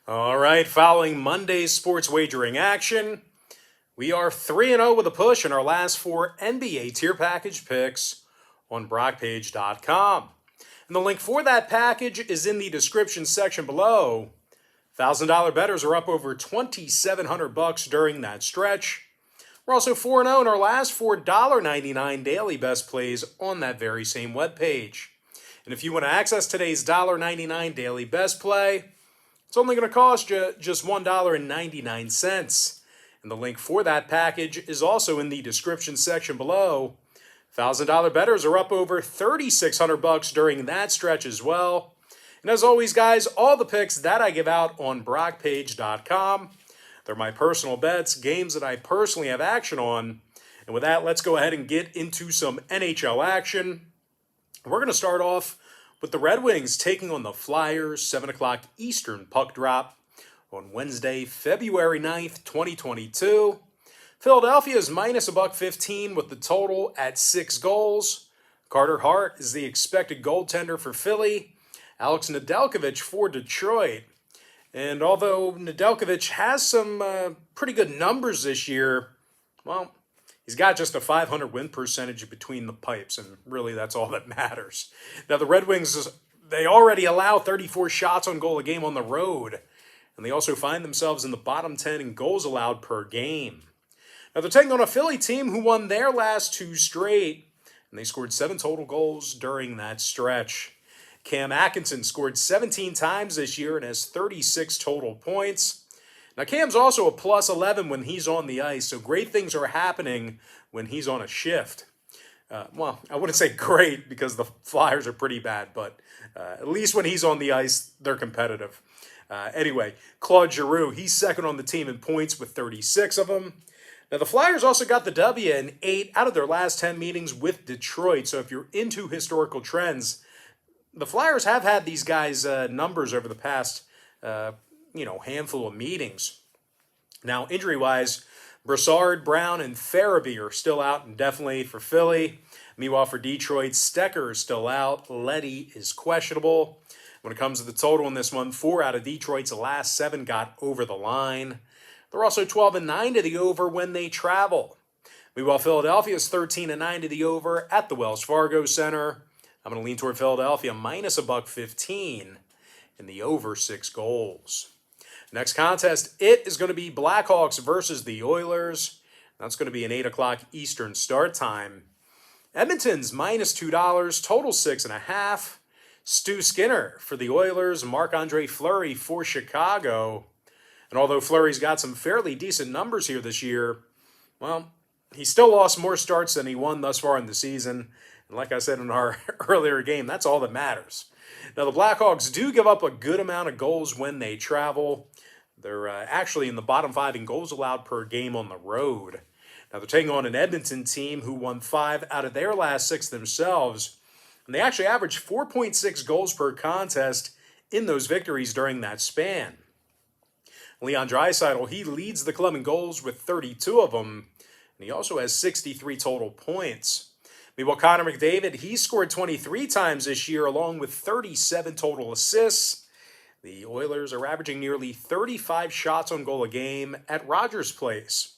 All right, following Monday's sports wagering action, we are 3-0 with a push in our last 4 NBA tier package picks on brockpage.com. And the link for that package is in the description section below. $1,000 bettors are up over $2,700 during that stretch. We're also 4-0 in our last 4 $1.99 daily best plays on that very same webpage. And if you want to access today's $1.99 daily best play, it's only going to cost you just $1.99. And the link for that package is also in the description section below. $1,000 bettors are up over $3,600 during that stretch as well. And as always, guys, all the picks that I give out on brockpage.com, they're my personal bets, games that I personally have action on. And with that, let's go ahead and get into some NHL action. We're going to start off with the Red Wings taking on the Flyers, 7 o'clock Eastern puck drop on Wednesday, February 9th, 2022. Philadelphia is minus $1.15 with the total at 6 goals. Carter Hart is the expected goaltender for Philly. Alex Nedeljkovic for Detroit. And although Nedeljkovic has some pretty good numbers this year, well, he's got just a .500 win percentage between the pipes, and really that's all that matters. Now the Red Wings, they already allow 34 shots on goal a game on the road, and they also find themselves in the bottom 10 in goals allowed per game. Now they're taking on a Philly team who won their last 2 straight, and they scored 7 total goals during that stretch. Cam Atkinson scored 17 times this year and has 36 total points. Now, Cam's also a plus 11 when he's on the ice, so great things are happening when he's on a shift. Well, I wouldn't say great because the Flyers are pretty bad, but at least when he's on the ice, they're competitive. Anyway, Claude Giroux, he's second on the team in points with 36 of them. Now, the Flyers also got the W in 8 out of their last 10 meetings with Detroit, so if you're into historical trends, the Flyers have had these guys' numbers over the past handful of meetings. Now, injury-wise, Brassard, Brown, and Farabee are still out indefinitely for Philly. Meanwhile, for Detroit, Stecker is still out. Leddy is questionable. When it comes to the total in this one, 4 out of Detroit's last 7 got over the line. They're also 12-9 to the over when they travel. Meanwhile, Philadelphia is 13-9 to the over at the Wells Fargo Center. I'm going to lean toward Philadelphia minus $1.15 in the over 6 goals. Next contest, it is going to be Blackhawks versus the Oilers. That's going to be an 8 o'clock Eastern start time. Edmonton's minus $2, total 6.5. Stu Skinner for the Oilers, Marc-Andre Fleury for Chicago. And although Fleury's got some fairly decent numbers here this year, well, he still lost more starts than he won thus far in the season. And like I said in our earlier game, that's all that matters. Now, the Blackhawks do give up a good amount of goals when they travel. They're actually in the bottom 5 in goals allowed per game on the road. Now, they're taking on an Edmonton team who won 5 out of their last 6 themselves. And they actually averaged 4.6 goals per contest in those victories during that span. Leon Draisaitl, he leads the club in goals with 32 of them. And he also has 63 total points. Meanwhile, Connor McDavid, he scored 23 times this year along with 37 total assists. The Oilers are averaging nearly 35 shots on goal a game at Rogers Place.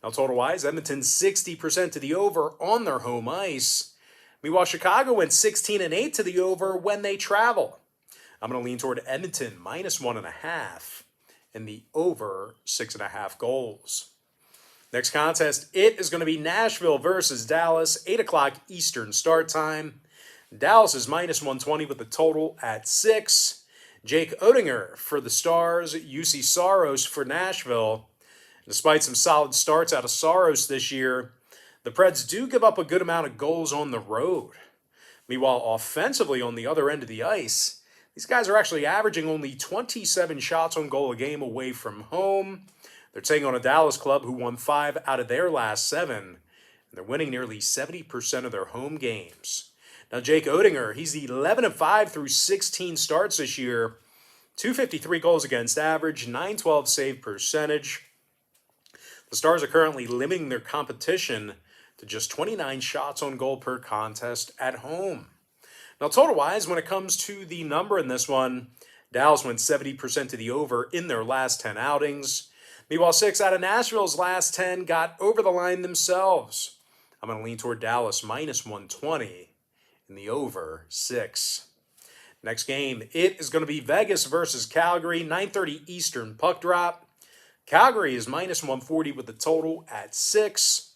Now, total-wise, Edmonton's 60% to the over on their home ice. Meanwhile, Chicago went 16-8 to the over when they travel. I'm going to lean toward Edmonton minus 1.5 in the over 6.5 goals. Next contest, it is going to be Nashville versus Dallas, 8 o'clock Eastern start time. Dallas is minus 120 with the total at 6. Jake Oettinger for the Stars, UC Saros for Nashville. Despite some solid starts out of Saros this year, the Preds do give up a good amount of goals on the road. Meanwhile, offensively on the other end of the ice, these guys are actually averaging only 27 shots on goal a game away from home. They're taking on a Dallas club who won 5 out of their last 7. And they're winning nearly 70% of their home games. Now, Jake Oettinger, he's 11-5 through 16 starts this year. 253 goals against average, 912 save percentage. The Stars are currently limiting their competition to just 29 shots on goal per contest at home. Now, total-wise, when it comes to the number in this one, Dallas went 70% to the over in their last 10 outings. Meanwhile, 6 out of Nashville's last 10 got over the line themselves. I'm going to lean toward Dallas minus 120 in the over 6. Next game, it is going to be Vegas versus Calgary, 9:30 Eastern puck drop. Calgary is minus 140 with the total at 6.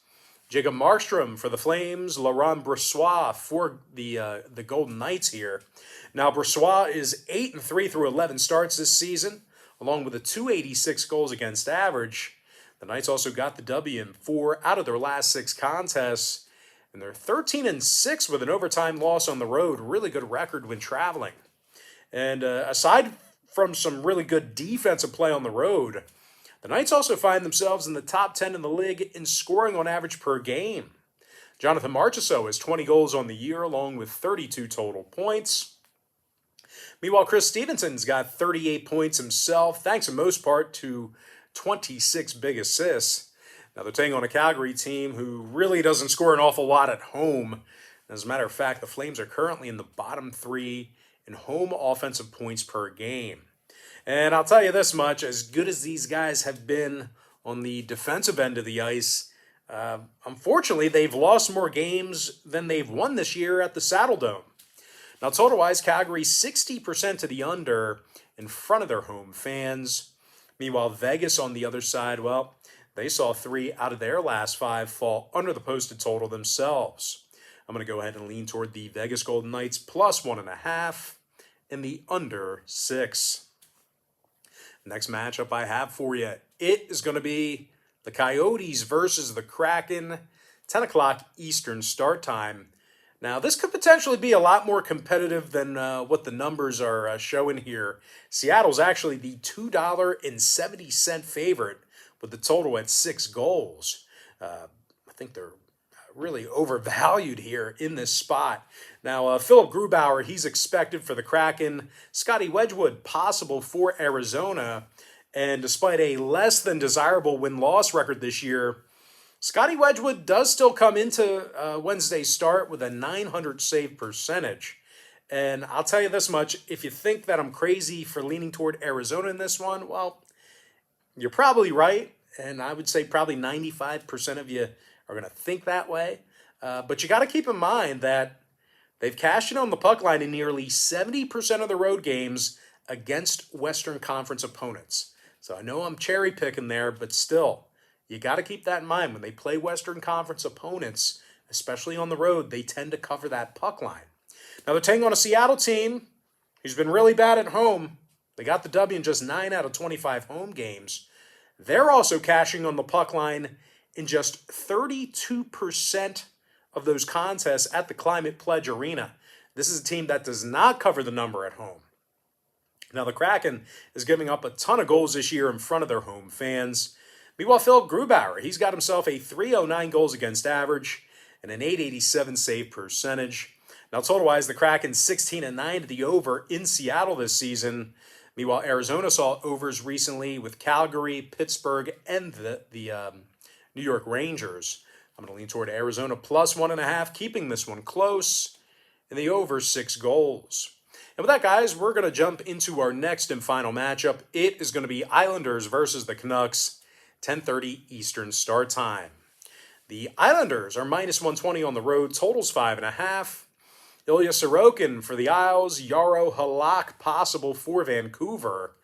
Jacob Markstrom for the Flames, Laurent Brossoit for the Golden Knights here. Now, Brossoit is 8-3 through 11 starts this season, along with a .286 goals against average. The Knights also got the W in 4 out of their last 6 contests, and they're 13-6 with an overtime loss on the road. Really good record when traveling. And aside from some really good defensive play on the road, the Knights also find themselves in the top 10 in the league in scoring on average per game. Jonathan Marchessault has 20 goals on the year, along with 32 total points. Meanwhile, Chris Stevenson's got 38 points himself, thanks in most part to 26 big assists. Now, they're taking on a Calgary team who really doesn't score an awful lot at home. As a matter of fact, the Flames are currently in the bottom 3 in home offensive points per game. And I'll tell you this much, as good as these guys have been on the defensive end of the ice, unfortunately, they've lost more games than they've won this year at the Saddle Dome. Now, total-wise, Calgary 60% to the under in front of their home fans. Meanwhile, Vegas on the other side, well, they saw 3 out of their last 5 fall under the posted total themselves. I'm going to go ahead and lean toward the Vegas Golden Knights plus 1.5 and the under 6. Next matchup I have for you, it is going to be the Coyotes versus the Kraken, 10 o'clock Eastern start time. Now, this could potentially be a lot more competitive than what the numbers are showing here. Seattle's actually the $2.70 favorite with the total at 6 goals. I think they're really overvalued here in this spot. Now, Philip Grubauer, he's expected for the Kraken. Scotty Wedgwood, possible for Arizona. And despite a less than desirable win-loss record this year, Scotty Wedgwood does still come into Wednesday's start with a .900 save percentage. And I'll tell you this much, if you think that I'm crazy for leaning toward Arizona in this one, well, you're probably right. And I would say probably 95% of you are going to think that way. But you got to keep in mind that they've cashed in on the puck line in nearly 70% of the road games against Western Conference opponents. So I know I'm cherry picking there, but still, you got to keep that in mind. When they play Western Conference opponents, especially on the road, they tend to cover that puck line. Now they're taking on a Seattle team who's been really bad at home. They got the W in just 9 out of 25 home games. They're also cashing on the puck line in just 32% of those contests at the Climate Pledge Arena. This is a team that does not cover the number at home. Now, the Kraken is giving up a ton of goals this year in front of their home fans. Meanwhile, Philip Grubauer, he's got himself a .309 goals against average and an .887 save percentage. Now, total-wise, the Kraken 16-9 to the over in Seattle this season. Meanwhile, Arizona saw overs recently with Calgary, Pittsburgh, and the New York Rangers. I'm going to lean toward Arizona plus 1.5, keeping this one close, and the over 6 goals. And with that, guys, we're going to jump into our next and final matchup. It is going to be Islanders versus the Canucks, 10:30 Eastern start time. The Islanders are minus 120 on the road, totals 5.5. Ilya Sorokin for the Isles, Jaro Halak possible for Vancouver.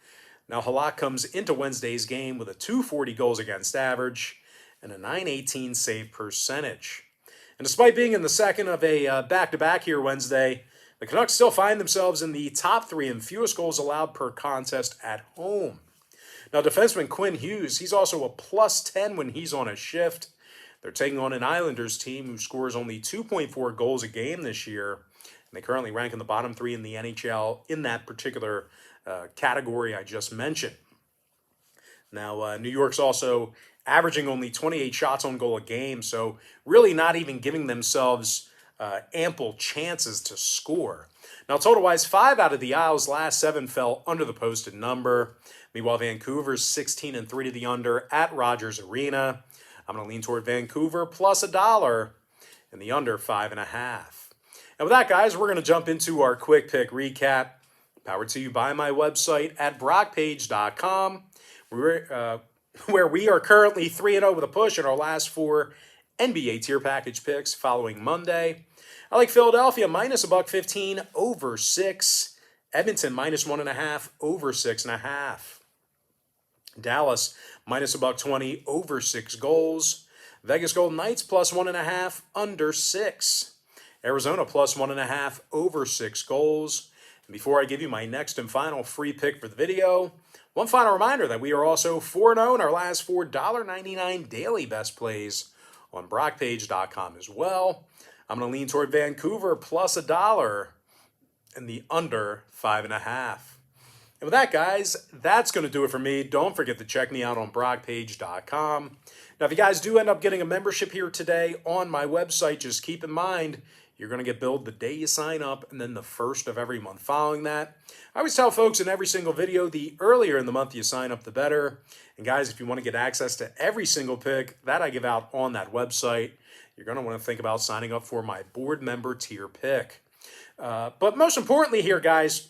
Now, Halak comes into Wednesday's game with a .240 goals against average and a .918 save percentage. And despite being in the second of a back-to-back here Wednesday, the Canucks still find themselves in the top 3 in fewest goals allowed per contest at home. Now, defenseman Quinn Hughes, he's also a +10 when he's on a shift. They're taking on an Islanders team who scores only 2.4 goals a game this year. And they currently rank in the bottom 3 in the NHL in that particular category I just mentioned. Now, New York's also averaging only 28 shots on goal a game, so really not even giving themselves ample chances to score. Now, total-wise, 5 out of the Isles' last 7 fell under the posted number. Meanwhile, Vancouver's 16-3 to the under at Rogers Arena. I'm going to lean toward Vancouver plus $1 and the under 5.5. And with that, guys, we're going to jump into our quick pick recap. powered to you by my website at brockpage.com, where we are currently 3-0 with a push in our last 4 NBA tier package picks following Monday. I like Philadelphia minus $1.15 over 6. Edmonton minus 1.5 over 6.5. Dallas minus $1.20 over 6 goals. Vegas Golden Knights plus 1.5 under 6. Arizona plus 1.5 over 6 goals. And before I give you my next and final free pick for the video, one final reminder that we are also 4-0 in our last 4 $1.99 daily best plays on brockpage.com as well. I'm going to lean toward Vancouver plus $1 and the under 5.5. And with that, guys, that's going to do it for me. Don't forget to check me out on brockpage.com. Now, if you guys do end up getting a membership here today on my website, just keep in mind you're going to get billed the day you sign up and then the first of every month following that. I always tell folks in every single video, the earlier in the month you sign up, the better. And guys, if you want to get access to every single pick that I give out on that website, you're going to want to think about signing up for my board member tier pick. But most importantly here, guys,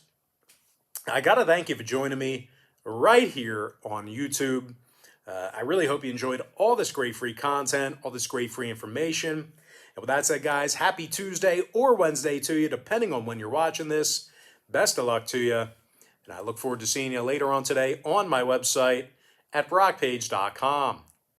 I got to thank you for joining me right here on YouTube. I really hope you enjoyed all this great free content, all this great free information. And with that said, guys, happy Tuesday or Wednesday to you, depending on when you're watching this. Best of luck to you. And I look forward to seeing you later on today on my website at brockpage.com.